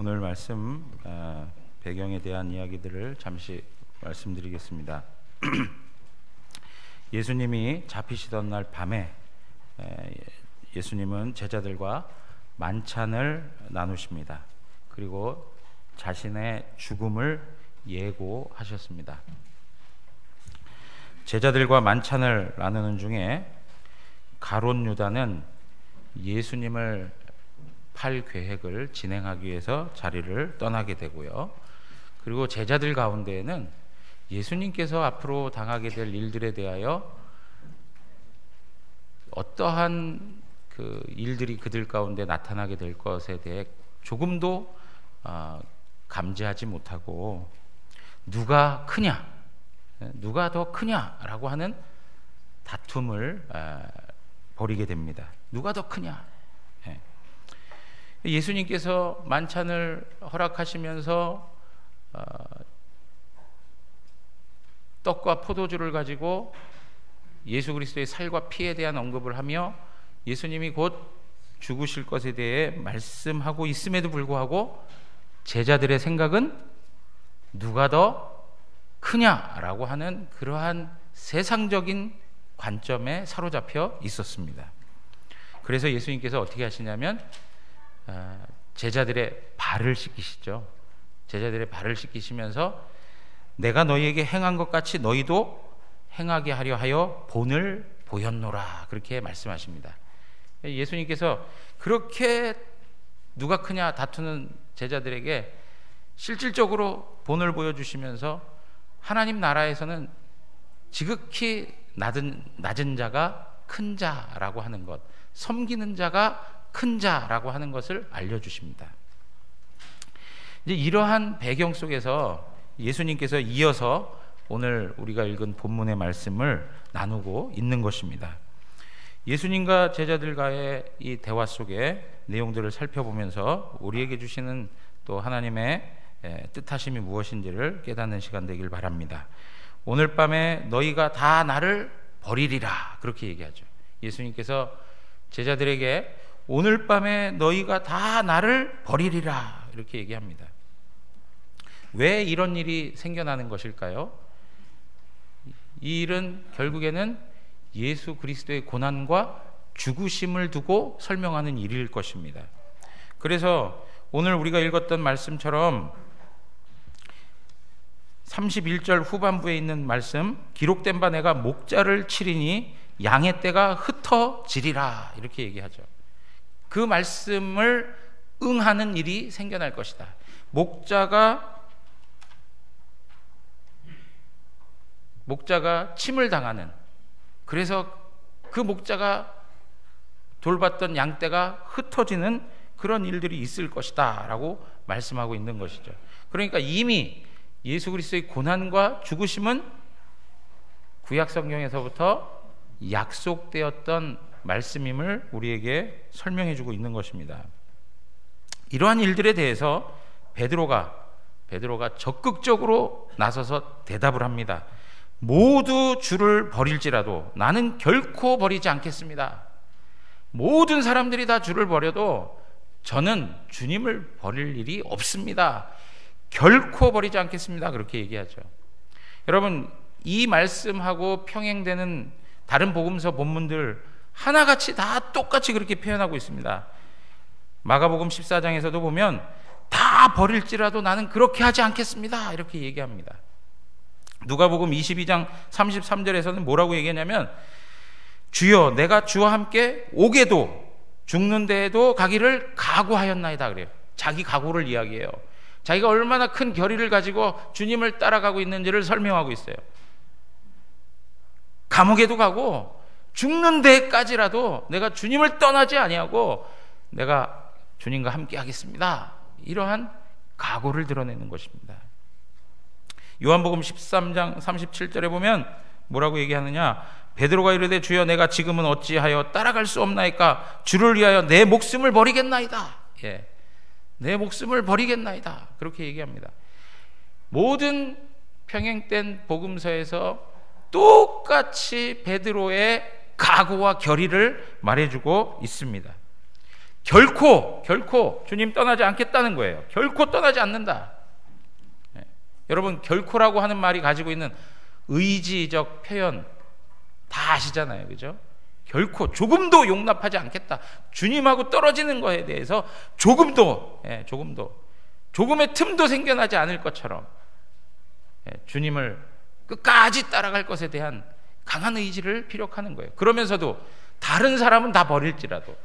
오늘 말씀 배경에 대한 이야기들을 잠시 말씀드리겠습니다. 예수님이 잡히시던 날 밤에 예수님은 제자들과 만찬을 나누십니다. 그리고 자신의 죽음을 예고하셨습니다. 제자들과 만찬을 나누는 중에 가룟 유다는 예수님을 팔 계획을 진행하기 위해서 자리를 떠나게 되고요. 그리고 제자들 가운데에는 예수님께서 앞으로 당하게 될 일들에 대하여 어떠한 그 일들이 그들 가운데 나타나게 될 것에 대해 조금도 감지하지 못하고 누가 크냐, 누가 더 크냐라고 하는 다툼을 벌이게 됩니다. 누가 더 크냐? 예수님께서 만찬을 허락하시면서 떡과 포도주를 가지고 예수 그리스도의 살과 피에 대한 언급을 하며 예수님이 곧 죽으실 것에 대해 말씀하고 있음에도 불구하고 제자들의 생각은 누가 더 크냐라고 하는 그러한 세상적인 관점에 사로잡혀 있었습니다. 그래서 예수님께서 어떻게 하시냐면 제자들의 발을 씻기시죠. 제자들의 발을 씻기시면서 내가 너희에게 행한 것 같이 너희도 행하게 하려 하여 본을 보였노라, 그렇게 말씀하십니다. 예수님께서 그렇게 누가 크냐 다투는 제자들에게 실질적으로 본을 보여주시면서 하나님 나라에서는 지극히 낮은 자가 큰 자라고 하는 것, 섬기는 자가 큰 자라고 하는 것을 알려주십니다. 이제 이러한 배경 속에서 예수님께서 이어서 오늘 우리가 읽은 본문의 말씀을 나누고 있는 것입니다. 예수님과 제자들과의 이 대화 속에 내용들을 살펴보면서 우리에게 주시는 또 하나님의 뜻하심이 무엇인지를 깨닫는 시간 되길 바랍니다. 오늘 밤에 너희가 다 나를 버리리라, 그렇게 얘기하죠. 예수님께서 제자들에게 오늘 밤에 너희가 다 나를 버리리라, 이렇게 얘기합니다. 왜 이런 일이 생겨나는 것일까요? 이 일은 결국에는 예수 그리스도의 고난과 죽으심을 두고 설명하는 일일 것입니다. 그래서 오늘 우리가 읽었던 말씀처럼 31절 후반부에 있는 말씀, 기록된 바 내가 목자를 치리니 양의 떼가 흩어지리라, 이렇게 얘기하죠. 그 말씀을 응하는 일이 생겨날 것이다. 목자가 침을 당하는, 그래서 그 목자가 돌봤던 양떼가 흩어지는 그런 일들이 있을 것이다 라고 말씀하고 있는 것이죠. 그러니까 이미 예수 그리스도의 고난과 죽으심은 구약 성경에서부터 약속되었던 말씀임을 우리에게 설명해 주고 있는 것입니다. 이러한 일들에 대해서 베드로가 적극적으로 나서서 대답을 합니다. 모두 주를 버릴지라도 나는 결코 버리지 않겠습니다. 모든 사람들이 다 주를 버려도 저는 주님을 버릴 일이 없습니다. 결코 버리지 않겠습니다, 그렇게 얘기하죠. 여러분, 이 말씀하고 평행되는 다른 복음서 본문들 하나같이 다 똑같이 그렇게 표현하고 있습니다. 마가복음 14장에서도 보면 다 버릴지라도 나는 그렇게 하지 않겠습니다, 이렇게 얘기합니다. 누가복음 22장 33절에서는 뭐라고 얘기하냐면 주여 내가 주와 함께 오게도 죽는 데에도 가기를 각오하였나이다, 그래요. 자기 각오를 이야기해요. 자기가 얼마나 큰 결의를 가지고 주님을 따라가고 있는지를 설명하고 있어요. 감옥에도 가고 죽는 데까지라도 내가 주님을 떠나지 아니하고 내가 주님과 함께 하겠습니다, 이러한 각오를 드러내는 것입니다. 요한복음 13장 37절에 보면 뭐라고 얘기하느냐, 베드로가 이르되 주여 내가 지금은 어찌하여 따라갈 수 없나이까, 주를 위하여 내 목숨을 버리겠나이다. 내 목숨을 버리겠나이다, 그렇게 얘기합니다. 모든 평행된 복음서에서 똑같이 베드로의 각오와 결의를 말해주고 있습니다. 결코 주님 떠나지 않겠다는 거예요. 결코 떠나지 않는다. 여러분, 결코라고 하는 말이 가지고 있는 의지적 표현 다 아시잖아요. 그죠? 결코 조금도 용납하지 않겠다. 주님하고 떨어지는 거에 대해서 조금의 틈도 생겨나지 않을 것처럼 주님을 끝까지 따라갈 것에 대한 강한 의지를 피력하는 거예요. 그러면서도 다른 사람은 다 버릴지라도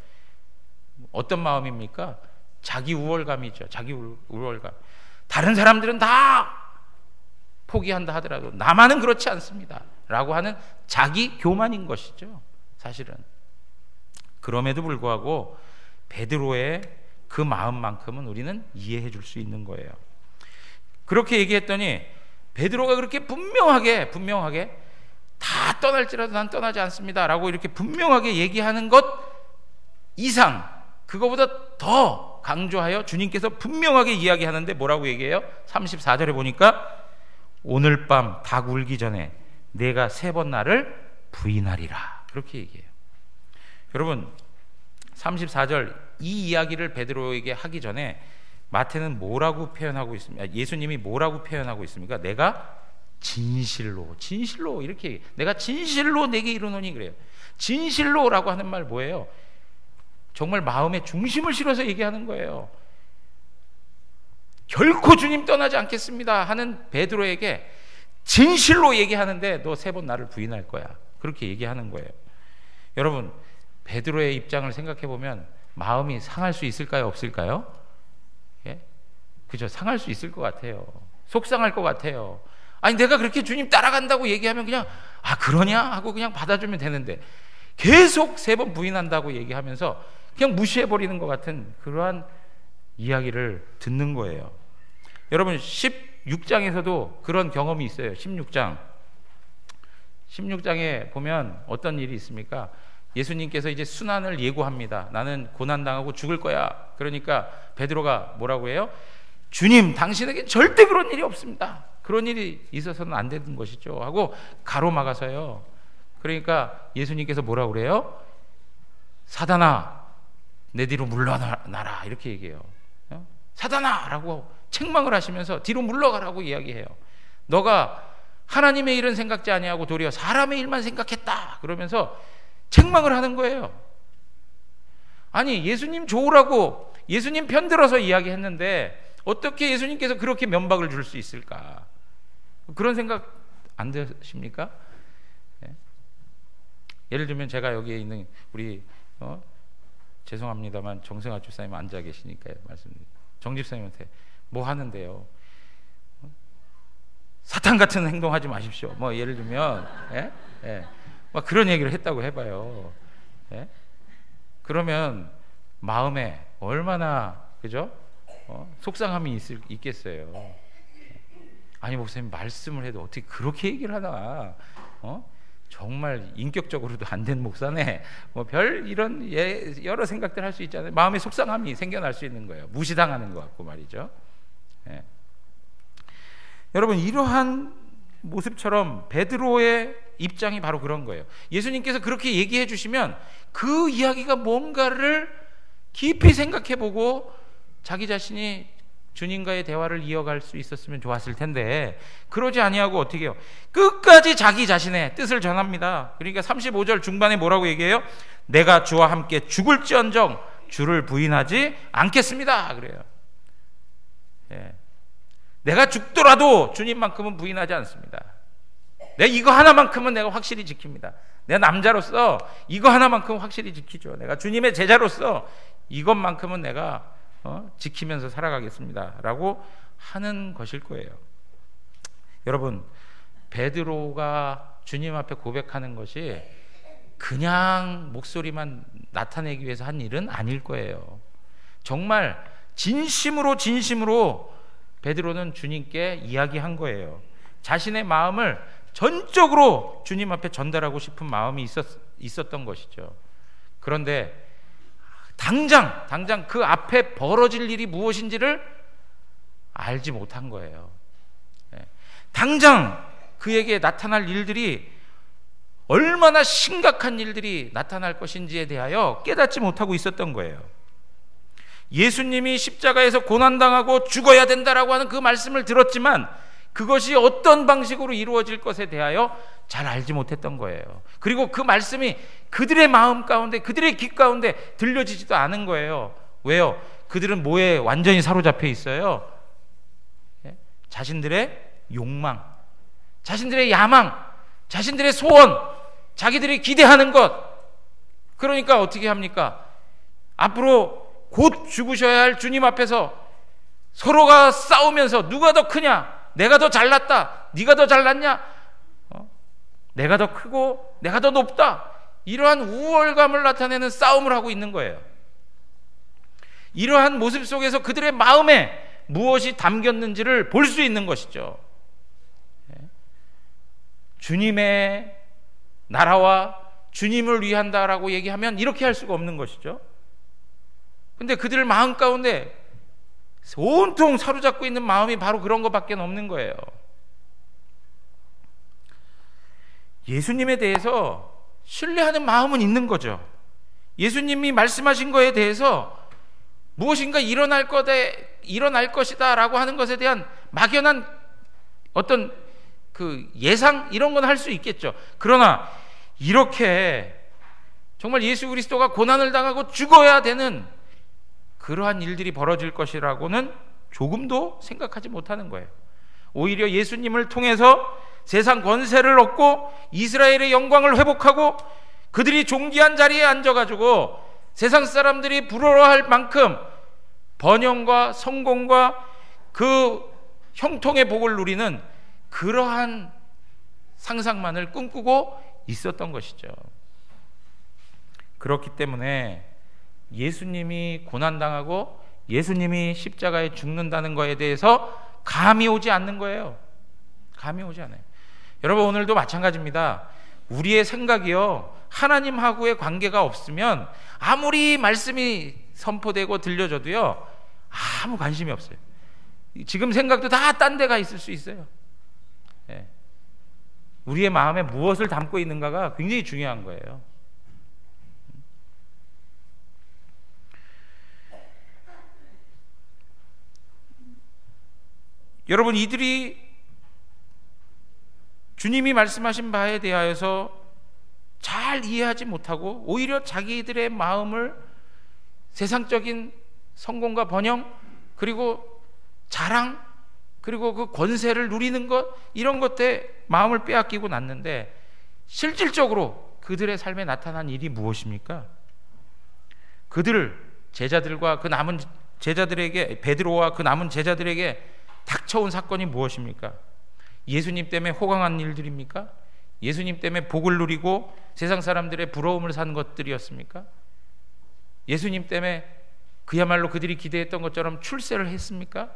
어떤 마음입니까? 자기 우월감이죠. 자기 우월감. 다른 사람들은 다 포기한다 하더라도 나만은 그렇지 않습니다 라고 하는 자기 교만인 것이죠. 사실은. 그럼에도 불구하고 베드로의 그 마음만큼은 우리는 이해해 줄 수 있는 거예요. 그렇게 얘기했더니 베드로가 그렇게 분명하게 다 떠날지라도 난 떠나지 않습니다 라고 이렇게 분명하게 얘기하는 것 이상, 그거보다 더 강조하여 주님께서 분명하게 이야기하는데 뭐라고 얘기해요? 34절에 보니까 오늘 밤 닭 울기 전에 내가 3번 나를 부인하리라, 그렇게 얘기해요. 여러분, 34절 이 이야기를 베드로에게 하기 전에 마태는 뭐라고 표현하고 있습니까? 예수님이 뭐라고 표현하고 있습니까? 내가 진실로 이렇게, 내가 진실로 내게 이르노니, 그래요. 진실로라고 하는 말 뭐예요? 정말 마음의 중심을 실어서 얘기하는 거예요. 결코 주님 떠나지 않겠습니다 하는 베드로에게 진실로 얘기하는데 너 3번 나를 부인할 거야, 그렇게 얘기하는 거예요. 여러분, 베드로의 입장을 생각해 보면 마음이 상할 수 있을까요, 없을까요? 예? 그죠? 상할 수 있을 것 같아요. 속상할 것 같아요. 아니, 내가 그렇게 주님 따라간다고 얘기하면 그냥 그러냐 하고 그냥 받아주면 되는데 계속 3번 부인한다고 얘기하면서 그냥 무시해버리는 것 같은 그러한 이야기를 듣는 거예요. 여러분, 16장에서도 그런 경험이 있어요. 16장에 보면 어떤 일이 있습니까? 예수님께서 이제 순환을 예고합니다. 나는 고난당하고 죽을 거야. 그러니까 베드로가 뭐라고 해요? 주님, 당신에게 절대 그런 일이 없습니다. 그런 일이 있어서는 안 되는 것이죠 하고 가로막아서요. 그러니까 예수님께서 뭐라고 그래요? 사단아, 내 뒤로 물러나라, 이렇게 얘기해요. 사단아 라고 책망을 하시면서 뒤로 물러가라고 이야기해요. 너가 하나님의 일은 생각지 아니하고 도리어 사람의 일만 생각했다, 그러면서 책망을 하는 거예요. 아니, 예수님 좋으라고 예수님 편들어서 이야기했는데 어떻게 예수님께서 그렇게 면박을 줄 수 있을까? 그런 생각 안 드십니까? 네? 예를 들면 제가 여기에 있는 우리 죄송합니다만 정승아 집사님 앉아 계시니까요, 말씀드립니다. 정 집사님한테 뭐 하는데요? 사탄 같은 행동하지 마십시오. 뭐 예를 들면 막 그런 얘기를 했다고 해봐요. 그러면 마음에 얼마나, 그죠? 속상함이 있겠어요. 아니, 목사님 말씀을 해도 어떻게 그렇게 얘기를 하나? 정말 인격적으로도 안 된 목사네. 뭐 별 이런 여러 생각들 할 수 있잖아요. 마음의 속상함이 생겨날 수 있는 거예요. 무시당하는 것 같고 말이죠. 여러분, 이러한 모습처럼 베드로의 입장이 바로 그런 거예요. 예수님께서 그렇게 얘기해 주시면 그 이야기가 뭔가를 깊이 생각해 보고 자기 자신이 주님과의 대화를 이어갈 수 있었으면 좋았을 텐데 그러지 아니하고 어떻게 해요? 끝까지 자기 자신의 뜻을 전합니다. 그러니까 35절 중반에 뭐라고 얘기해요? 내가 주와 함께 죽을지언정 주를 부인하지 않겠습니다, 그래요. 내가 죽더라도 주님만큼은 부인하지 않습니다. 내가 이거 하나만큼은 내가 확실히 지킵니다. 내가 남자로서 이거 하나만큼은 확실히 지키죠. 내가 주님의 제자로서 이것만큼은 내가 지키면서 살아가겠습니다 라고 하는 것일 거예요. 여러분, 베드로가 주님 앞에 고백하는 것이 그냥 목소리만 나타내기 위해서 한 일은 아닐 거예요. 정말 진심으로 베드로는 주님께 이야기한 거예요. 자신의 마음을 전적으로 주님 앞에 전달하고 싶은 마음이 있었던 것이죠. 그런데 당장 그 앞에 벌어질 일이 무엇인지를 알지 못한 거예요. 당장 그에게 나타날 일들이 얼마나 심각한 일들이 나타날 것인지에 대하여 깨닫지 못하고 있었던 거예요. 예수님이 십자가에서 고난당하고 죽어야 된다라고 하는 그 말씀을 들었지만 그것이 어떤 방식으로 이루어질 것에 대하여 잘 알지 못했던 거예요. 그리고 그 말씀이 그들의 마음 가운데, 그들의 귀 가운데 들려지지도 않은 거예요. 왜요? 그들은 뭐에 완전히 사로잡혀 있어요? 자신들의 욕망, 자신들의 야망, 자신들의 소원, 자기들이 기대하는 것. 그러니까 어떻게 합니까? 앞으로 곧 죽으셔야 할 주님 앞에서 서로가 싸우면서 누가 더 크냐? 내가 더 잘났다. 네가 더 잘났냐? 내가 더 크고 내가 더 높다. 이러한 우월감을 나타내는 싸움을 하고 있는 거예요. 이러한 모습 속에서 그들의 마음에 무엇이 담겼는지를 볼 수 있는 것이죠. 주님의 나라와 주님을 위한다라고 얘기하면 이렇게 할 수가 없는 것이죠. 근데 그들 마음 가운데 온통 사로잡고 있는 마음이 바로 그런 것밖에 없는 거예요. 예수님에 대해서 신뢰하는 마음은 있는 거죠. 예수님이 말씀하신 거에 대해서 무엇인가 일어날 것이다 라고 하는 것에 대한 막연한 어떤 그 예상 이런 건 할 수 있겠죠. 그러나 이렇게 정말 예수 그리스도가 고난을 당하고 죽어야 되는 그러한 일들이 벌어질 것이라고는 조금도 생각하지 못하는 거예요. 오히려 예수님을 통해서 세상 권세를 얻고 이스라엘의 영광을 회복하고 그들이 존귀한 자리에 앉아가지고 세상 사람들이 부러워할 만큼 번영과 성공과 그 형통의 복을 누리는 그러한 상상만을 꿈꾸고 있었던 것이죠. 그렇기 때문에 예수님이 고난당하고 예수님이 십자가에 죽는다는 것에 대해서 감이 오지 않는 거예요. 감이 오지 않아요. 여러분, 오늘도 마찬가지입니다. 우리의 생각이요, 하나님하고의 관계가 없으면 아무리 말씀이 선포되고 들려져도요 아무 관심이 없어요. 지금 생각도 다 딴 데가 있을 수 있어요. 우리의 마음에 무엇을 담고 있는가가 굉장히 중요한 거예요. 여러분, 이들이 주님이 말씀하신 바에 대하여서 잘 이해하지 못하고 오히려 자기들의 마음을 세상적인 성공과 번영 그리고 자랑 그리고 그 권세를 누리는 것 이런 것에 마음을 빼앗기고 났는데 실질적으로 그들의 삶에 나타난 일이 무엇입니까? 그들 제자들과 그 남은 제자들에게, 베드로와 그 남은 제자들에게 닥쳐온 사건이 무엇입니까? 예수님 때문에 호강한 일들입니까? 예수님 때문에 복을 누리고 세상 사람들의 부러움을 산 것들이었습니까? 예수님 때문에 그야말로 그들이 기대했던 것처럼 출세를 했습니까?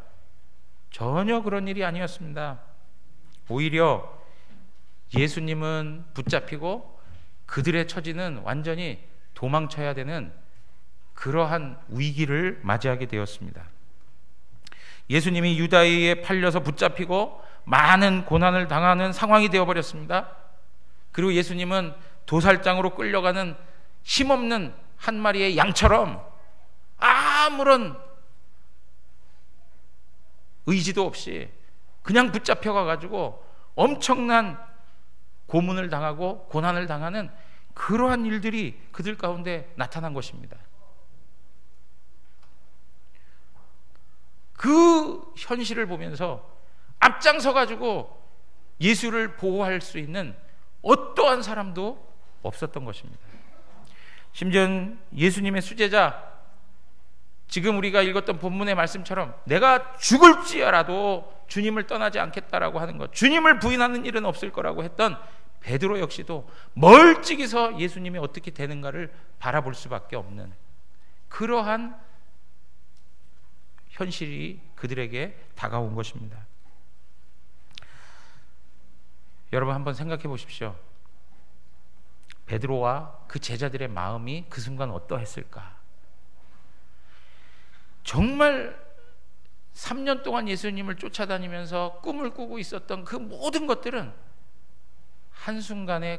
전혀 그런 일이 아니었습니다. 오히려 예수님은 붙잡히고 그들의 처지는 완전히 도망쳐야 되는 그러한 위기를 맞이하게 되었습니다. 예수님이 유다에 팔려서 붙잡히고 많은 고난을 당하는 상황이 되어버렸습니다. 그리고 예수님은 도살장으로 끌려가는 힘없는 한 마리의 양처럼 아무런 의지도 없이 그냥 붙잡혀가가지고 엄청난 고문을 당하고 고난을 당하는 그러한 일들이 그들 가운데 나타난 것입니다. 그 현실을 보면서 앞장서가지고 예수를 보호할 수 있는 어떠한 사람도 없었던 것입니다. 심지어 예수님의 수제자, 지금 우리가 읽었던 본문의 말씀처럼 내가 죽을지라도 주님을 떠나지 않겠다라고 하는 것, 주님을 부인하는 일은 없을 거라고 했던 베드로 역시도 멀찍이서 예수님이 어떻게 되는가를 바라볼 수밖에 없는 그러한 현실이 그들에게 다가온 것입니다. 여러분, 한번 생각해 보십시오. 베드로와 그 제자들의 마음이 그 순간 어떠했을까? 정말 3년 동안 예수님을 쫓아다니면서 꿈을 꾸고 있었던 그 모든 것들은 한순간에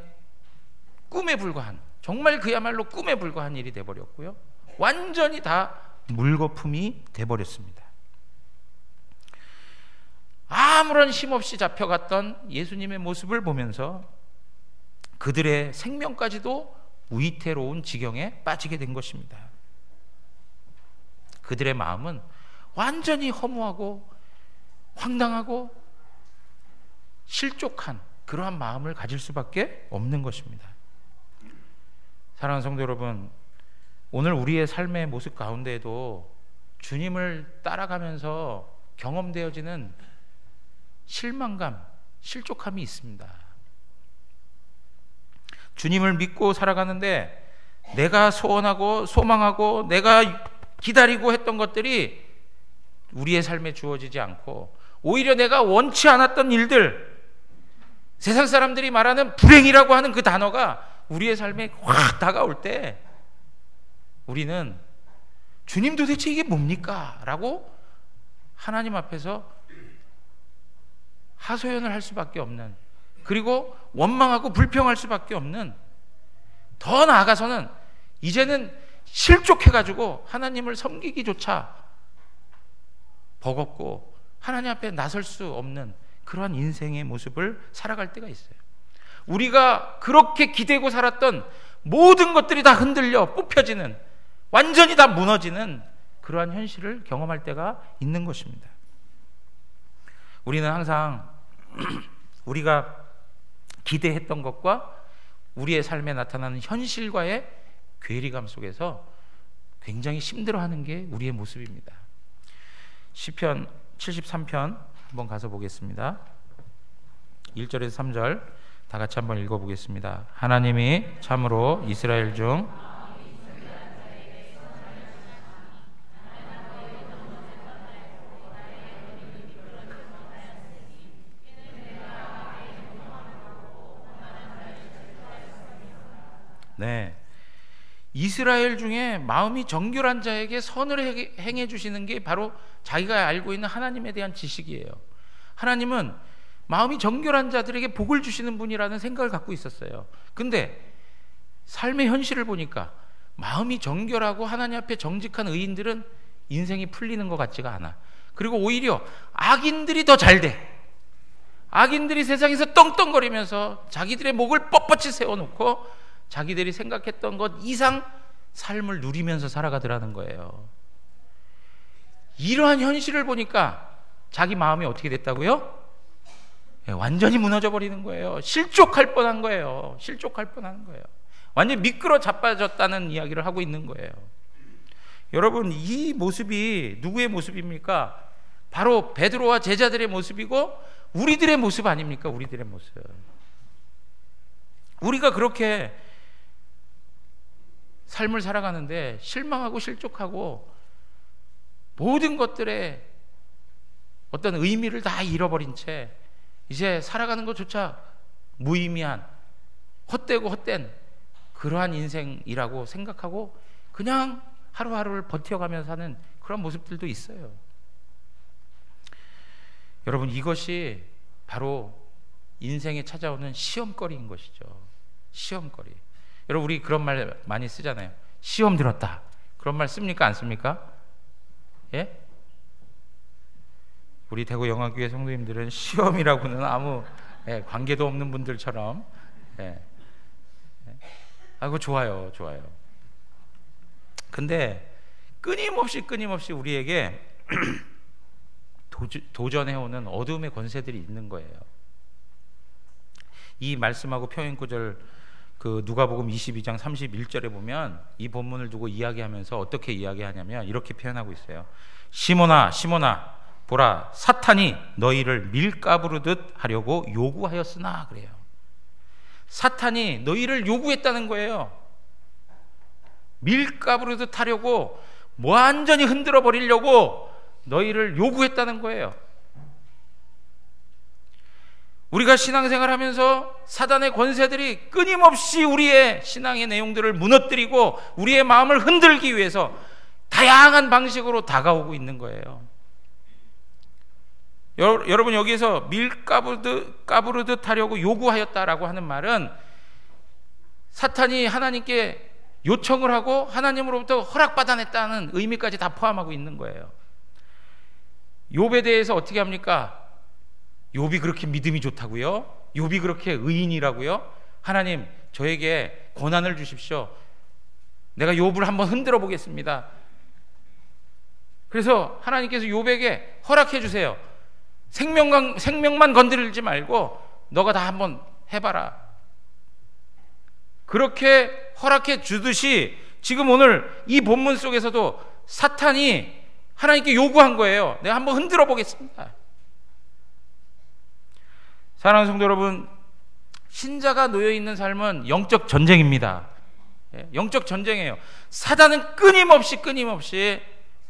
꿈에 불과한, 정말 그야말로 꿈에 불과한 일이 되어버렸고요, 완전히 다 물거품이 돼버렸습니다. 아무런 힘없이 잡혀갔던 예수님의 모습을 보면서 그들의 생명까지도 위태로운 지경에 빠지게 된 것입니다. 그들의 마음은 완전히 허무하고 황당하고 실족한 그러한 마음을 가질 수밖에 없는 것입니다. 사랑하는 성도 여러분, 오늘 우리의 삶의 모습 가운데에도 주님을 따라가면서 경험되어지는 실망감, 실족함이 있습니다. 주님을 믿고 살아가는데 내가 소원하고 소망하고 내가 기다리고 했던 것들이 우리의 삶에 주어지지 않고 오히려 내가 원치 않았던 일들, 세상 사람들이 말하는 불행이라고 하는 그 단어가 우리의 삶에 확 다가올 때 우리는 주님 도대체 이게 뭡니까? 라고 하나님 앞에서 하소연을 할 수밖에 없는, 그리고 원망하고 불평할 수밖에 없는, 더 나아가서는 이제는 실족해가지고 하나님을 섬기기조차 버겁고 하나님 앞에 나설 수 없는 그러한 인생의 모습을 살아갈 때가 있어요. 우리가 그렇게 기대고 살았던 모든 것들이 다 흔들려 뽑혀지는, 완전히 다 무너지는 그러한 현실을 경험할 때가 있는 것입니다. 우리는 항상 우리가 기대했던 것과 우리의 삶에 나타나는 현실과의 괴리감 속에서 굉장히 힘들어하는 게 우리의 모습입니다. 시편 73편 한번 가서 보겠습니다. 1절에서 3절 다 같이 한번 읽어보겠습니다. 하나님이 참으로 이스라엘 중 이스라엘 중에 마음이 정결한 자에게 선을 행해 주시는 게 바로 자기가 알고 있는 하나님에 대한 지식이에요. 하나님은 마음이 정결한 자들에게 복을 주시는 분이라는 생각을 갖고 있었어요. 근데 삶의 현실을 보니까 마음이 정결하고 하나님 앞에 정직한 의인들은 인생이 풀리는 것 같지가 않아. 그리고 오히려 악인들이 더 잘 돼. 악인들이 세상에서 떵떵거리면서 자기들의 목을 뻣뻣이 세워놓고 자기들이 생각했던 것 이상 삶을 누리면서 살아가더라는 거예요. 이러한 현실을 보니까 자기 마음이 어떻게 됐다고요? 완전히 무너져 버리는 거예요. 실족할 뻔한 거예요. 실족할 뻔한 거예요. 완전히 미끄러 자빠졌다는 이야기를 하고 있는 거예요. 여러분, 이 모습이 누구의 모습입니까? 바로 베드로와 제자들의 모습이고 우리들의 모습 아닙니까? 우리들의 모습. 우리가 그렇게 삶을 살아가는데 실망하고 실족하고 모든 것들의 어떤 의미를 다 잃어버린 채 이제 살아가는 것조차 무의미한 헛되고 헛된 그러한 인생이라고 생각하고 그냥 하루하루를 버텨가면서 사는 그런 모습들도 있어요. 여러분, 이것이 바로 인생에 찾아오는 시험거리인 것이죠. 시험거리. 여러분, 우리 그런 말 많이 쓰잖아요. 시험 들었다. 그런 말 씁니까? 안 씁니까? 예? 우리 대구 영화교회 성도님들은 시험이라고는 아무 관계도 없는 분들처럼 그거 좋아요. 좋아요. 근데 끊임없이 우리에게 도전해오는 어둠의 권세들이 있는 거예요. 이 말씀하고 평행구절 그 누가복음 22장 31절에 보면 이 본문을 두고 이야기하면서 어떻게 이야기하냐면 이렇게 표현하고 있어요. 시몬아 시몬아 보라, 사탄이 너희를 밀가부르듯 하려고 요구하였으나, 그래요. 사탄이 너희를 요구했다는 거예요. 밀가부르듯 하려고, 완전히 흔들어 버리려고 너희를 요구했다는 거예요. 우리가 신앙생활 하면서 사단의 권세들이 끊임없이 우리의 신앙의 내용들을 무너뜨리고 우리의 마음을 흔들기 위해서 다양한 방식으로 다가오고 있는 거예요. 여러분, 여기에서 밀가부르듯 하려고 요구하였다라고 하는 말은 사탄이 하나님께 요청을 하고 하나님으로부터 허락받아냈다는 의미까지 다 포함하고 있는 거예요. 욥에 대해서 어떻게 합니까? 욥이 그렇게 믿음이 좋다고요? 욥이 그렇게 의인이라고요? 하나님, 저에게 고난을 주십시오. 내가 욥을 한번 흔들어 보겠습니다. 그래서 하나님께서 욥에게 허락해 주세요. 생명만 건드리지 말고 너가 다 한번 해봐라. 그렇게 허락해 주듯이 지금 오늘 이 본문 속에서도 사탄이 하나님께 요구한 거예요. 내가 한번 흔들어 보겠습니다. 사랑하는 성도 여러분, 신자가 놓여있는 삶은 영적 전쟁입니다. 영적 전쟁이에요. 사단은 끊임없이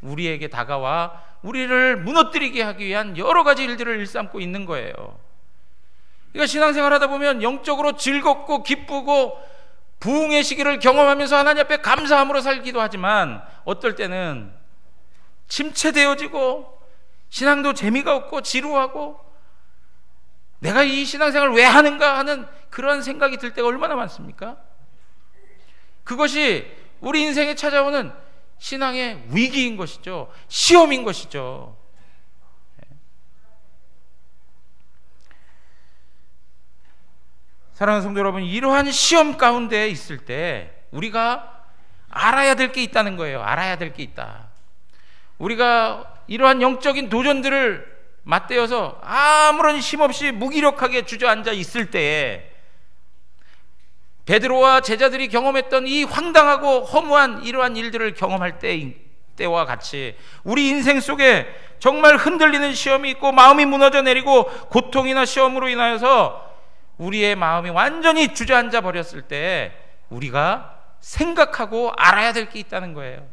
우리에게 다가와 우리를 무너뜨리게 하기 위한 여러 가지 일들을 일삼고 있는 거예요. 그러니까 신앙생활 하다 보면 영적으로 즐겁고 기쁘고 부흥의 시기를 경험하면서 하나님 앞에 감사함으로 살기도 하지만 어떨 때는 침체되어지고 신앙도 재미가 없고 지루하고 내가 이 신앙생활을 왜 하는가 하는 그런 생각이 들 때가 얼마나 많습니까? 그것이 우리 인생에 찾아오는 신앙의 위기인 것이죠. 시험인 것이죠. 사랑하는 성도 여러분, 이러한 시험 가운데 있을 때 우리가 알아야 될 게 있다는 거예요. 알아야 될 게 있다. 우리가 이러한 영적인 도전들을 맞대어서 아무런 힘없이 무기력하게 주저앉아 있을 때에 베드로와 제자들이 경험했던 이 황당하고 허무한 이러한 일들을 경험할 때와 같이 우리 인생 속에 정말 흔들리는 시험이 있고 마음이 무너져 내리고 고통이나 시험으로 인하여서 우리의 마음이 완전히 주저앉아 버렸을 때 우리가 생각하고 알아야 될 게 있다는 거예요.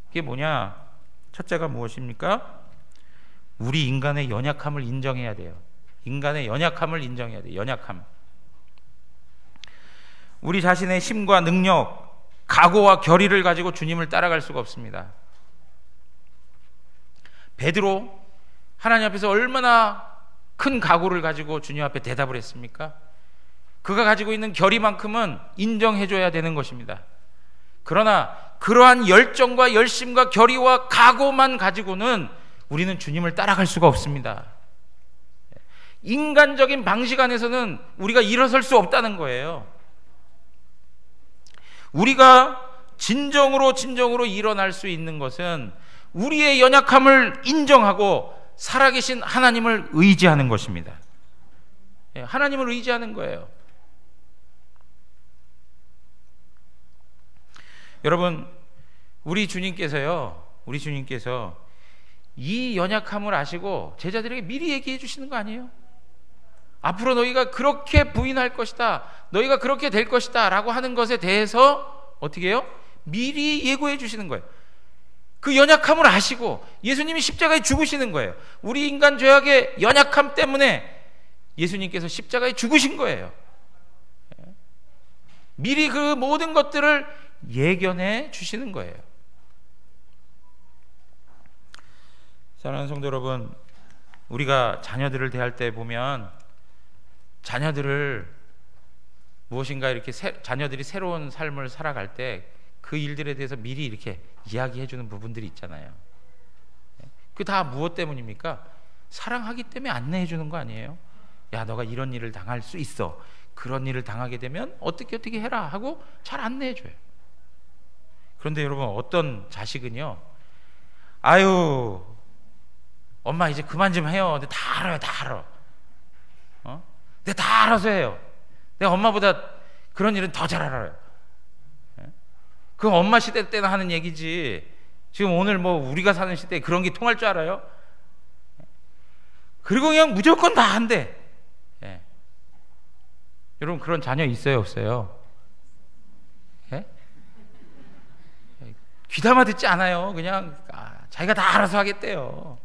그게 뭐냐? 첫째가 무엇입니까? 우리 인간의 연약함을 인정해야 돼요. 인간의 연약함을 인정해야 돼요. 연약함. 우리 자신의 힘과 능력, 각오와 결의를 가지고 주님을 따라갈 수가 없습니다. 베드로, 하나님 앞에서 얼마나 큰 각오를 가지고 주님 앞에 대답을 했습니까? 그가 가지고 있는 결의만큼은 인정해줘야 되는 것입니다. 그러나 그러한 열정과 열심과 결의와 각오만 가지고는 우리는 주님을 따라갈 수가 없습니다. 인간적인 방식 안에서는 우리가 일어설 수 없다는 거예요. 우리가 진정으로 일어날 수 있는 것은 우리의 연약함을 인정하고 살아계신 하나님을 의지하는 것입니다. 하나님을 의지하는 거예요. 여러분, 우리 주님께서 이 연약함을 아시고 제자들에게 미리 얘기해 주시는 거 아니에요? 앞으로 너희가 그렇게 부인할 것이다, 너희가 그렇게 될 것이다 라고 하는 것에 대해서 어떻게 해요? 미리 예고해 주시는 거예요. 그 연약함을 아시고 예수님이 십자가에 죽으시는 거예요. 우리 인간 죄악의 연약함 때문에 예수님께서 십자가에 죽으신 거예요. 미리 그 모든 것들을 예견해 주시는 거예요. 사랑하는 성도 여러분, 우리가 자녀들을 대할 때 보면 자녀들을 무엇인가 이렇게 자녀들이 새로운 삶을 살아갈 때 그 일들에 대해서 미리 이렇게 이야기해 주는 부분들이 있잖아요. 그 다 무엇 때문입니까? 사랑하기 때문에 안내해 주는 거 아니에요? 야, 너가 이런 일을 당할 수 있어. 그런 일을 당하게 되면 어떻게 해라 하고 잘 안내해 줘요. 그런데 여러분, 어떤 자식은요, 아유, 엄마 이제 그만 좀 해요. 내가 다 알아요, 다 알아. 내가 다 알아서 해요. 내가 엄마보다 그런 일은 더 잘 알아요. 그건 엄마 시대 때나 하는 얘기지. 지금 오늘 뭐 우리가 사는 시대에 그런 게 통할 줄 알아요? 그리고 그냥 무조건 다 한대. 여러분, 그런 자녀 있어요, 없어요? 귀담아 듣지 않아요. 그냥 자기가 다 알아서 하겠대요.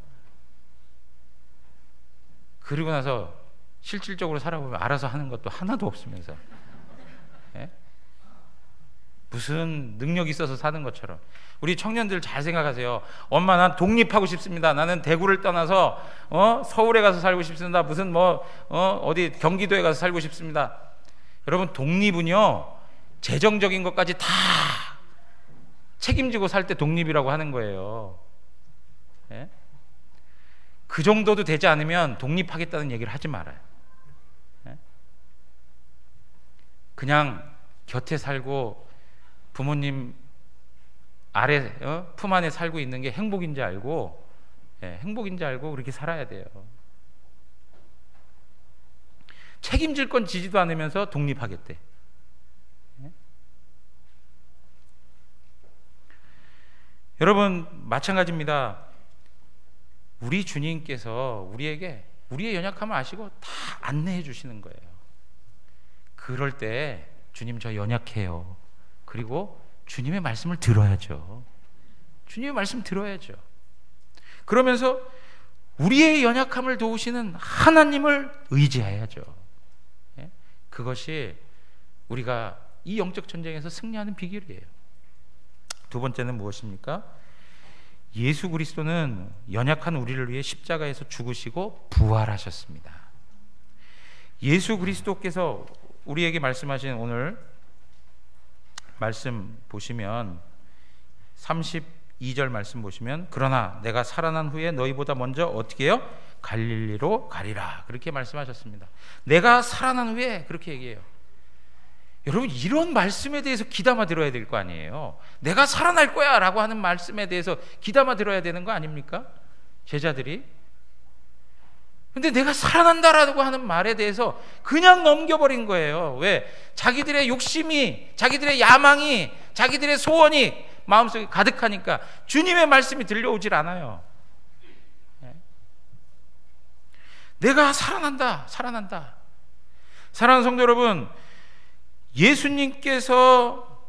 그리고 나서 실질적으로 살아보면 알아서 하는 것도 하나도 없으면서 무슨 능력이 있어서 사는 것처럼. 우리 청년들 잘 생각하세요. 엄마, 난 독립하고 싶습니다. 나는 대구를 떠나서 서울에 가서 살고 싶습니다. 무슨 어디 경기도에 가서 살고 싶습니다. 여러분, 독립은요 재정적인 것까지 다 책임지고 살 때 독립이라고 하는 거예요. 예? 그 정도도 되지 않으면 독립하겠다는 얘기를 하지 말아요. 예? 그냥 곁에 살고 부모님 아래 품 안에 살고 있는 게 행복인지 알고, 행복인지 알고 그렇게 살아야 돼요. 책임질 건 지지도 않으면서 독립하겠대. 여러분 마찬가지입니다. 우리 주님께서 우리에게 우리의 연약함을 아시고 다 안내해 주시는 거예요. 그럴 때 주님 저 연약해요. 그리고 주님의 말씀을 들어야죠. 주님의 말씀 들어야죠. 그러면서 우리의 연약함을 도우시는 하나님을 의지해야죠. 그것이 우리가 이 영적 전쟁에서 승리하는 비결이에요. 두 번째는 무엇입니까? 예수 그리스도는 연약한 우리를 위해 십자가에서 죽으시고 부활하셨습니다. 예수 그리스도께서 우리에게 말씀하신 오늘 말씀 보시면 32절 말씀 보시면 그러나 내가 살아난 후에 너희보다 먼저 어떻게 해요? 갈릴리로 가리라 그렇게 말씀하셨습니다. 내가 살아난 후에 그렇게 얘기해요. 여러분 이런 말씀에 대해서 귀담아 들어야 될 거 아니에요. 내가 살아날 거야 라고 하는 말씀에 대해서 귀담아 들어야 되는 거 아닙니까? 제자들이. 근데 내가 살아난다라고 하는 말에 대해서 그냥 넘겨버린 거예요. 왜? 자기들의 욕심이, 자기들의 야망이, 자기들의 소원이 마음속에 가득하니까 주님의 말씀이 들려오질 않아요. 내가 살아난다, 살아난다. 사랑하는 성도 여러분, 예수님께서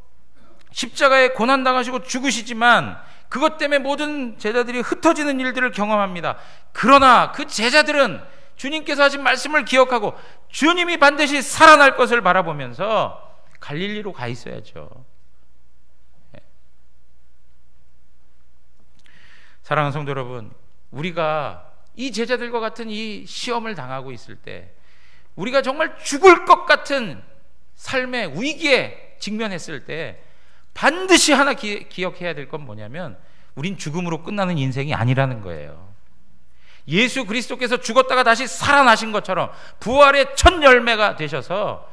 십자가에 고난당하시고 죽으시지만 그것 때문에 모든 제자들이 흩어지는 일들을 경험합니다. 그러나 그 제자들은 주님께서 하신 말씀을 기억하고 주님이 반드시 살아날 것을 바라보면서 갈릴리로 가 있어야죠. 사랑하는 성도 여러분, 우리가 이 제자들과 같은 이 시험을 당하고 있을 때 우리가 정말 죽을 것 같은 삶의 위기에 직면했을 때 반드시 하나 기억해야 될 건 뭐냐면 우린 죽음으로 끝나는 인생이 아니라는 거예요. 예수 그리스도께서 죽었다가 다시 살아나신 것처럼 부활의 첫 열매가 되셔서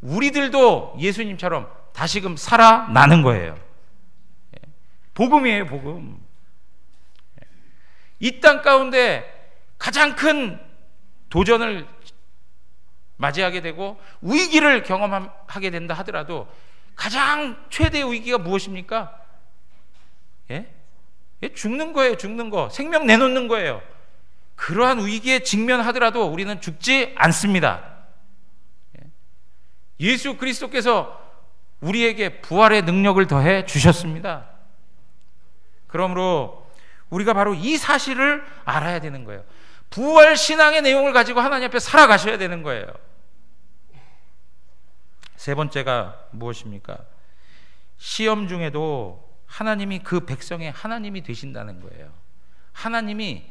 우리들도 예수님처럼 다시금 살아나는 거예요. 복음이에요, 복음. 이 땅 가운데 가장 큰 도전을 맞이하게 되고 위기를 경험하게 된다 하더라도 가장 최대의 위기가 무엇입니까? 죽는 거예요. 죽는 거. 생명 내놓는 거예요. 그러한 위기에 직면하더라도 우리는 죽지 않습니다. 예수 그리스도께서 우리에게 부활의 능력을 더해 주셨습니다. 그러므로 우리가 바로 이 사실을 알아야 되는 거예요. 부활 신앙의 내용을 가지고 하나님 앞에 살아가셔야 되는 거예요. 세 번째가 무엇입니까? 시험 중에도 하나님이 그 백성의 하나님이 되신다는 거예요. 하나님이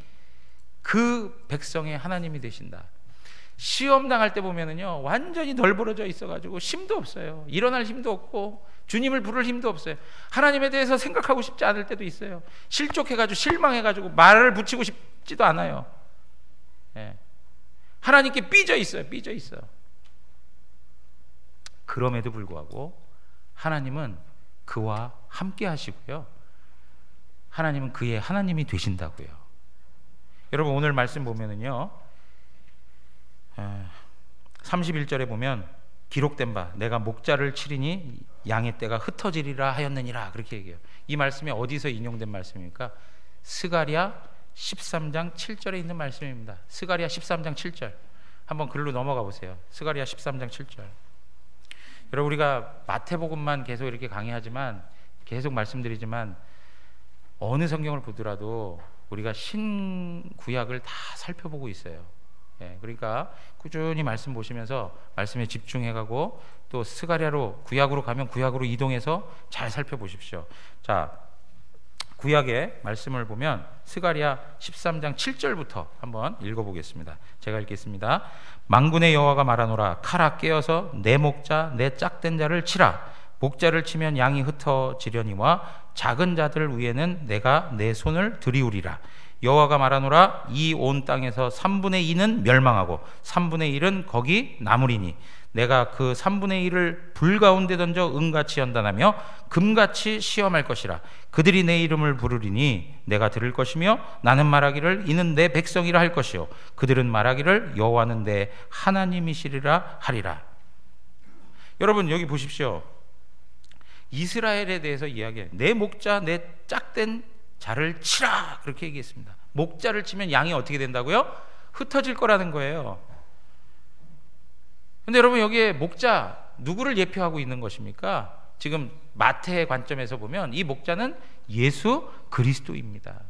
그 백성의 하나님이 되신다. 시험 당할 때 보면은요, 완전히 널브러져 있어가지고 힘도 없어요. 일어날 힘도 없고 주님을 부를 힘도 없어요. 하나님에 대해서 생각하고 싶지 않을 때도 있어요. 실족해가지고 실망해가지고 말을 붙이고 싶지도 않아요. 하나님께 삐져 있어요. 삐져 있어요. 그럼에도 불구하고 하나님은 그와 함께 하시고요. 하나님은 그의 하나님이 되신다고요. 여러분 오늘 말씀 보면은요, 31절에 보면 기록된 바 내가 목자를 치리니 양의 떼가 흩어지리라 하였느니라 그렇게 얘기해요. 이 말씀이 어디서 인용된 말씀입니까? 스가랴 13장 7절에 있는 말씀입니다. 스가랴 13장 7절 한번 글로 넘어가 보세요. 스가랴 13장 7절. 여러분 우리가 마태복음만 계속 이렇게 강의하지만 계속 말씀드리지만 어느 성경을 보더라도 우리가 신구약을 다 살펴보고 있어요. 그러니까 꾸준히 말씀 보시면서 말씀에 집중해가고 또 스가랴로 구약으로 가면 구약으로 이동해서 잘 살펴보십시오. 자, 구약의 말씀을 보면 스가랴 13장 7절부터 한번 읽어보겠습니다. 제가 읽겠습니다. 만군의 여호와가 말하노라 칼아 깨어서 내 목자 내 짝된 자를 치라. 목자를 치면 양이 흩어지려니와 작은 자들 위에는 내가 내 손을 들이우리라. 여호와가 말하노라. 이 온 땅에서 3분의 2는 멸망하고 3분의 1은 거기 남으리니 내가 그 3분의 1을 불 가운데 던져 은같이 연단하며 금같이 시험할 것이라. 그들이 내 이름을 부르리니 내가 들을 것이며 나는 말하기를 이는 내 백성이라 할 것이요 그들은 말하기를 여호와는 내 하나님이시리라 하리라. 여러분 여기 보십시오. 이스라엘에 대해서 이야기해요. 내 목자 내 짝된 자를 치라 그렇게 얘기했습니다. 목자를 치면 양이 어떻게 된다고요? 흩어질 거라는 거예요. 근데 여러분 여기에 목자 누구를 예표하고 있는 것입니까? 지금 마태의 관점에서 보면 이 목자는 예수 그리스도입니다.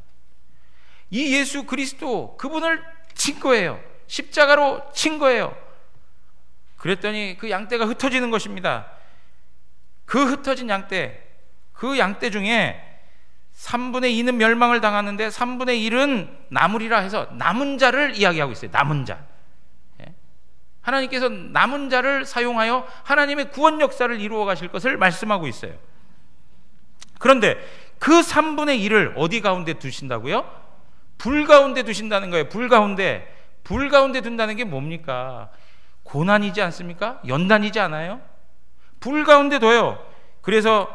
이 예수 그리스도 그분을 친 거예요. 십자가로 친 거예요. 그랬더니 그 양떼가 흩어지는 것입니다. 그 흩어진 양떼, 그 양떼 중에 3분의 2는 멸망을 당하는데 3분의 1은 남으리라 해서 남은 자를 이야기하고 있어요. 남은 자. 하나님께서 남은 자를 사용하여 하나님의 구원 역사를 이루어 가실 것을 말씀하고 있어요. 그런데 그 3분의 1을 어디 가운데 두신다고요? 불 가운데 두신다는 거예요. 불 가운데 둔다는 게 뭡니까? 고난이지 않습니까? 연단이지 않아요? 불 가운데 둬요. 그래서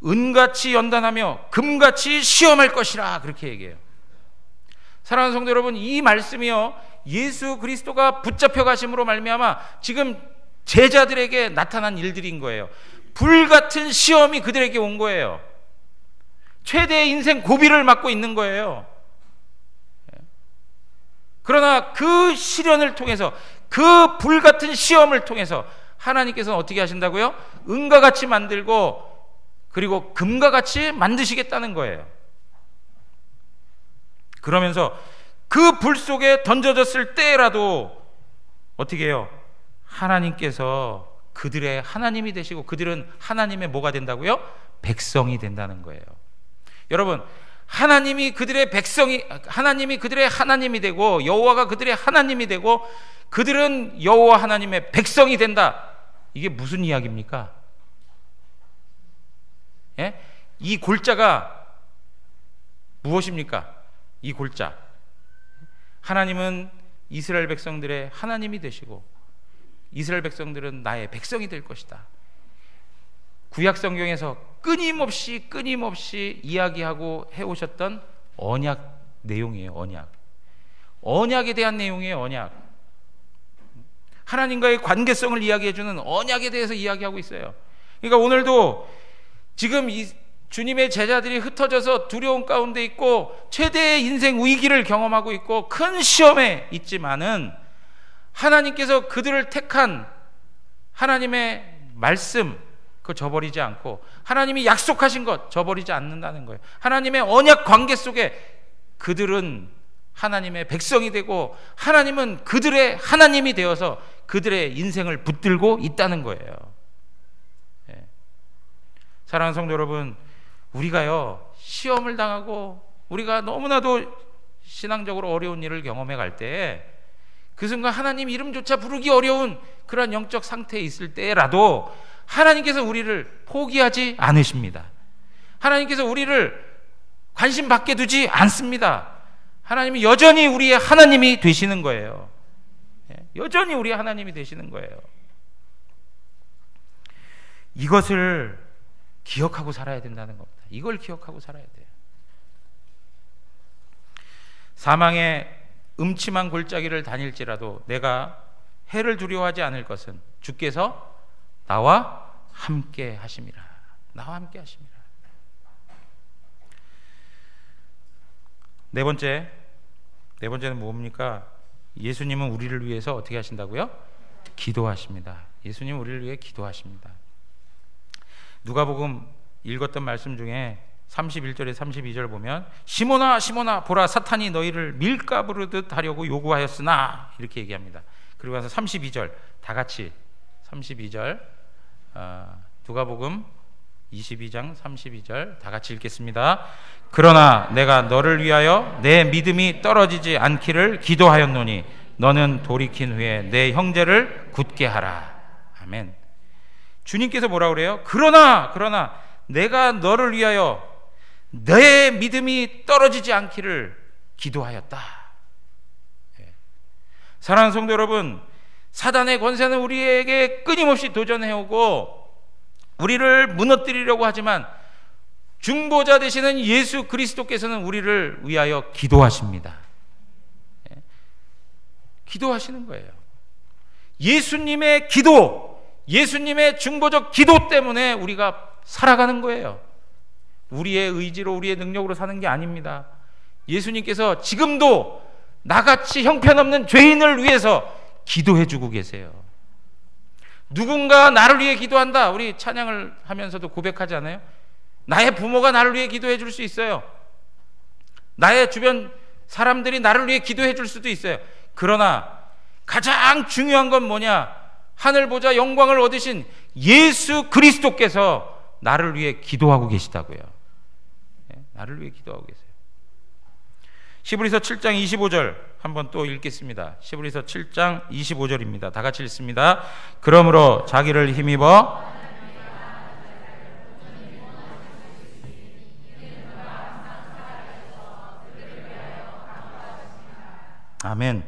은같이 연단하며 금같이 시험할 것이라 그렇게 얘기해요. 사랑하는 성도 여러분, 이 말씀이요 예수 그리스도가 붙잡혀 가심으로 말미암아 지금 제자들에게 나타난 일들인 거예요. 불같은 시험이 그들에게 온 거예요. 최대의 인생 고비를 맞고 있는 거예요. 그러나 그 시련을 통해서, 그 불같은 시험을 통해서 하나님께서는 어떻게 하신다고요? 은과 같이 만들고 그리고 금과 같이 만드시겠다는 거예요. 그러면서 그 불 속에 던져졌을 때라도 어떻게 해요? 하나님께서 그들의 하나님이 되시고 그들은 하나님의 뭐가 된다고요? 백성이 된다는 거예요. 여러분, 하나님이 그들의 백성이, 하나님이 그들의 하나님이 되고 여호와가 그들의 하나님이 되고 그들은 여호와 하나님의 백성이 된다. 이게 무슨 이야기입니까? 예? 이 골자가 무엇입니까? 이 골자. 하나님은 이스라엘 백성들의 하나님이 되시고 이스라엘 백성들은 나의 백성이 될 것이다. 구약 성경에서 끊임없이 이야기하고 해오셨던 언약 내용이에요. 언약에 대한 내용이에요. 언약. 하나님과의 관계성을 이야기해주는 언약에 대해서 이야기하고 있어요. 그러니까 오늘도 지금 이 주님의 제자들이 흩어져서 두려움 가운데 있고 최대의 인생 위기를 경험하고 있고 큰 시험에 있지만은 하나님께서 그들을 택한 하나님의 말씀 그거 저버리지 않고 하나님이 약속하신 것 저버리지 않는다는 거예요. 하나님의 언약 관계 속에 그들은 하나님의 백성이 되고 하나님은 그들의 하나님이 되어서 그들의 인생을 붙들고 있다는 거예요. 네. 사랑하는 성도 여러분, 우리가요 시험을 당하고 우리가 너무나도 신앙적으로 어려운 일을 경험해 갈 때 그 순간 하나님 이름조차 부르기 어려운 그런 영적 상태에 있을 때라도 하나님께서 우리를 포기하지 않으십니다. 하나님께서 우리를 관심 밖에 두지 않습니다. 하나님이 여전히 우리의 하나님이 되시는 거예요. 여전히 우리의 하나님이 되시는 거예요. 이것을 기억하고 살아야 된다는 겁니다. 이걸 기억하고 살아야 돼요. 사망의 음침한 골짜기를 다닐지라도 내가 해를 두려워하지 않을 것은 주께서 나와 함께 하심이라. 나와 함께 하심이라. 네 번째는 뭡니까? 예수님은 우리를 위해서 어떻게 하신다고요? 기도하십니다. 예수님은 우리를 위해 기도하십니다. 누가복음 읽었던 말씀 중에 31절에 32절 보면 시몬아 시몬아 보라 사탄이 너희를 밀가 부르듯 하려고 요구하였으나 이렇게 얘기합니다. 그리고 나서 32절 다 같이 32절 누가복음 22장 32절 다 같이 읽겠습니다. 그러나 내가 너를 위하여 내 믿음이 떨어지지 않기를 기도하였노니 너는 돌이킨 후에 내 형제를 굳게 하라. 아멘. 주님께서 뭐라 그래요? 그러나 내가 너를 위하여 내 믿음이 떨어지지 않기를 기도하였다. 사랑하는 성도 여러분, 사단의 권세는 우리에게 끊임없이 도전해오고 우리를 무너뜨리려고 하지만 중보자 되시는 예수 그리스도께서는 우리를 위하여 기도하십니다. 기도하시는 거예요. 예수님의 기도, 예수님의 중보적 기도 때문에 우리가 살아가는 거예요. 우리의 의지로, 우리의 능력으로 사는 게 아닙니다. 예수님께서 지금도 나같이 형편없는 죄인을 위해서 기도해주고 계세요. 누군가 나를 위해 기도한다. 우리 찬양을 하면서도 고백하지 않아요? 나의 부모가 나를 위해 기도해 줄 수 있어요. 나의 주변 사람들이 나를 위해 기도해 줄 수도 있어요. 그러나 가장 중요한 건 뭐냐? 하늘 보좌 영광을 얻으신 예수 그리스도께서 나를 위해 기도하고 계시다고요. 나를 위해 기도하고 계세요. 히브리서 7장 25절 한번 또 읽겠습니다. 히브리서 7장 25절입니다. 다 같이 읽습니다. 그러므로 자기를 힘입어 아멘.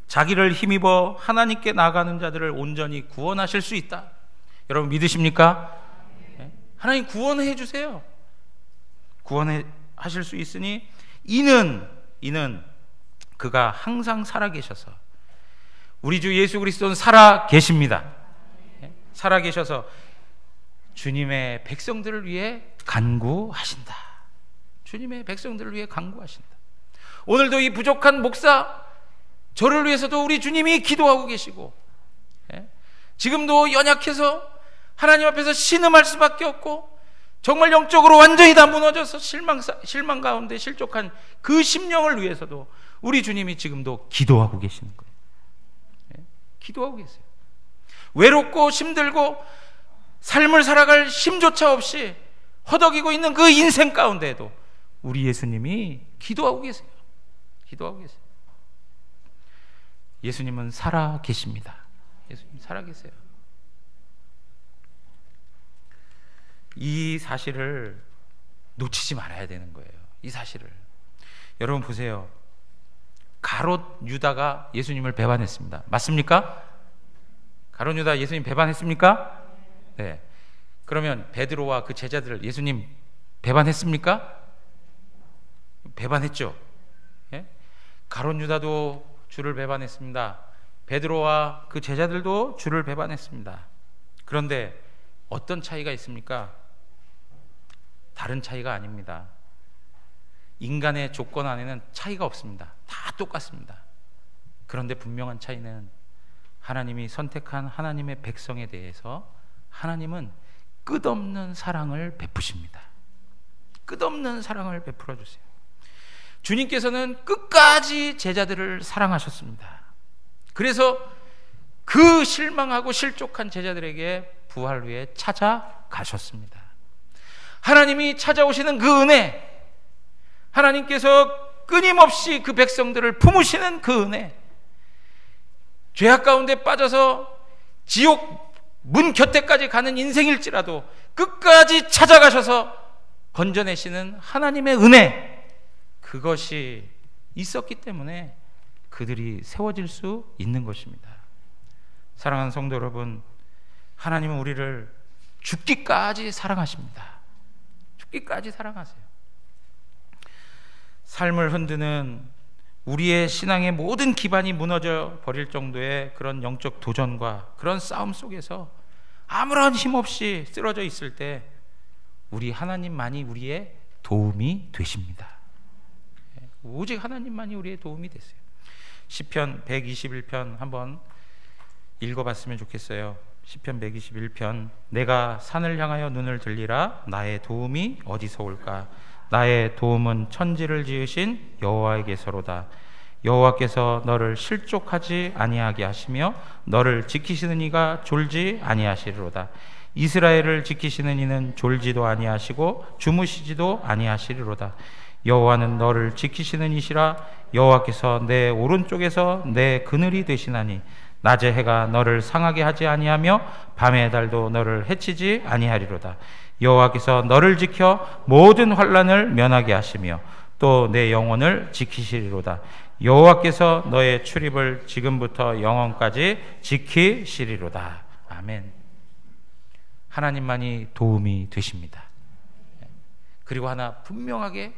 자기를 힘입어 하나님께 나아가는 자들을 온전히 구원하실 수 있다. 여러분 믿으십니까? 하나님 구원해 주세요. 구원해 하실 수 있으니 이는 그가 항상 살아계셔서, 우리 주 예수 그리스도는 살아계십니다. 살아계셔서 주님의 백성들을 위해 간구하신다. 주님의 백성들을 위해 간구하신다. 오늘도 이 부족한 목사, 저를 위해서도 우리 주님이 기도하고 계시고, 지금도 연약해서 하나님 앞에서 신음할 수밖에 없고 정말 영적으로 완전히 다 무너져서 실망 가운데 실족한 그 심령을 위해서도 우리 주님이 지금도 기도하고 계시는 거예요. 기도하고 계세요. 외롭고 힘들고 삶을 살아갈 힘조차 없이 허덕이고 있는 그 인생 가운데에도 우리 예수님이 기도하고 계세요. 기도하고 계세요. 예수님은 살아 계십니다. 예수님 살아 계세요. 이 사실을 놓치지 말아야 되는 거예요. 이 사실을. 여러분 보세요. 가롯 유다가 예수님을 배반했습니다. 맞습니까? 가롯 유다 예수님 배반했습니까? 네. 그러면 베드로와 그 제자들 예수님 배반했습니까? 배반했죠. 예? 가롯 유다도 주를 배반했습니다. 베드로와 그 제자들도 주를 배반했습니다. 그런데 어떤 차이가 있습니까? 다른 차이가 아닙니다. 인간의 조건 안에는 차이가 없습니다. 다 똑같습니다. 그런데 분명한 차이는 하나님이 선택한 하나님의 백성에 대해서 하나님은 끝없는 사랑을 베푸십니다. 끝없는 사랑을 베풀어 주세요. 주님께서는 끝까지 제자들을 사랑하셨습니다. 그래서 그 실망하고 실족한 제자들에게 부활 후에 찾아가셨습니다. 하나님이 찾아오시는 그 은혜, 하나님께서 끊임없이 그 백성들을 품으시는 그 은혜, 죄악 가운데 빠져서 지옥 문 곁에까지 가는 인생일지라도 끝까지 찾아가셔서 건져내시는 하나님의 은혜, 그것이 있었기 때문에 그들이 세워질 수 있는 것입니다. 사랑하는 성도 여러분, 하나님은 우리를 죽기까지 사랑하십니다. 죽기까지 사랑하세요. 삶을 흔드는 우리의 신앙의 모든 기반이 무너져 버릴 정도의 그런 영적 도전과 그런 싸움 속에서 아무런 힘 없이 쓰러져 있을 때 우리 하나님만이 우리의 도움이 되십니다. 오직 하나님만이 우리의 도움이 되세요. 시편 121편 한번 읽어봤으면 좋겠어요. 시편 121편. 내가 산을 향하여 눈을 들리라. 나의 도움이 어디서 올까? 나의 도움은 천지를 지으신 여호와에게서로다. 여호와께서 너를 실족하지 아니하게 하시며 너를 지키시는 이가 졸지 아니하시리로다. 이스라엘을 지키시는 이는 졸지도 아니하시고 주무시지도 아니하시리로다. 여호와는 너를 지키시는 이시라. 여호와께서 내 오른쪽에서 내 그늘이 되시나니 낮의 해가 너를 상하게 하지 아니하며 밤의 달도 너를 해치지 아니하리로다. 여호와께서 너를 지켜 모든 환난을 면하게 하시며 또 내 영혼을 지키시리로다. 여호와께서 너의 출입을 지금부터 영원까지 지키시리로다. 아멘. 하나님만이 도움이 되십니다. 그리고 하나 분명하게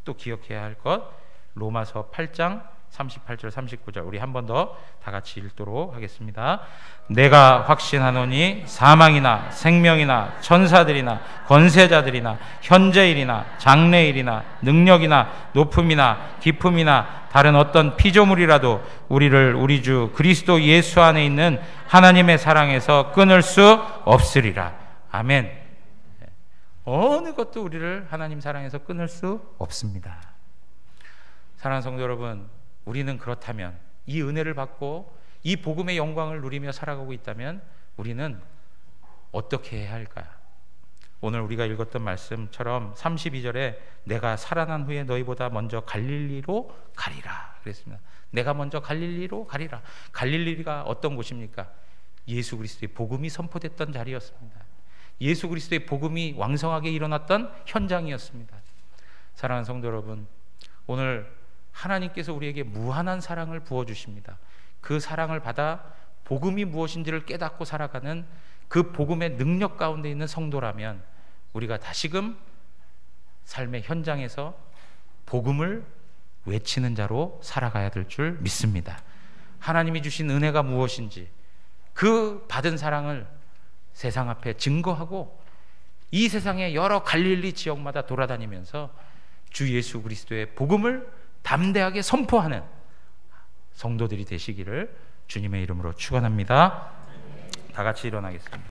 또 기억해야 할 것, 로마서 8장 38절 39절 우리 한 번 더 다 같이 읽도록 하겠습니다. 내가 확신하노니 사망이나 생명이나 천사들이나 권세자들이나 현재일이나 장래일이나 능력이나 높음이나 깊음이나 다른 어떤 피조물이라도 우리를 우리 주 그리스도 예수 안에 있는 하나님의 사랑에서 끊을 수 없으리라. 아멘. 어느 것도 우리를 하나님 사랑에서 끊을 수 없습니다. 사랑하는 성도 여러분, 우리는 그렇다면, 이 은혜를 받고 이 복음의 영광을 누리며 살아가고 있다면 우리는 어떻게 해야 할까요? 오늘 우리가 읽었던 말씀처럼 32절에 내가 살아난 후에 너희보다 먼저 갈릴리로 가리라 그랬습니다. 내가 먼저 갈릴리로 가리라. 갈릴리가 어떤 곳입니까? 예수 그리스도의 복음이 선포됐던 자리였습니다. 예수 그리스도의 복음이 왕성하게 일어났던 현장이었습니다. 사랑하는 성도 여러분, 오늘 하나님께서 우리에게 무한한 사랑을 부어주십니다. 그 사랑을 받아 복음이 무엇인지를 깨닫고 살아가는 그 복음의 능력 가운데 있는 성도라면 우리가 다시금 삶의 현장에서 복음을 외치는 자로 살아가야 될 줄 믿습니다. 하나님이 주신 은혜가 무엇인지 그 받은 사랑을 세상 앞에 증거하고 이 세상의 여러 갈릴리 지역마다 돌아다니면서 주 예수 그리스도의 복음을 담대하게 선포하는 성도들이 되시기를 주님의 이름으로 축원합니다. 다 같이 일어나겠습니다.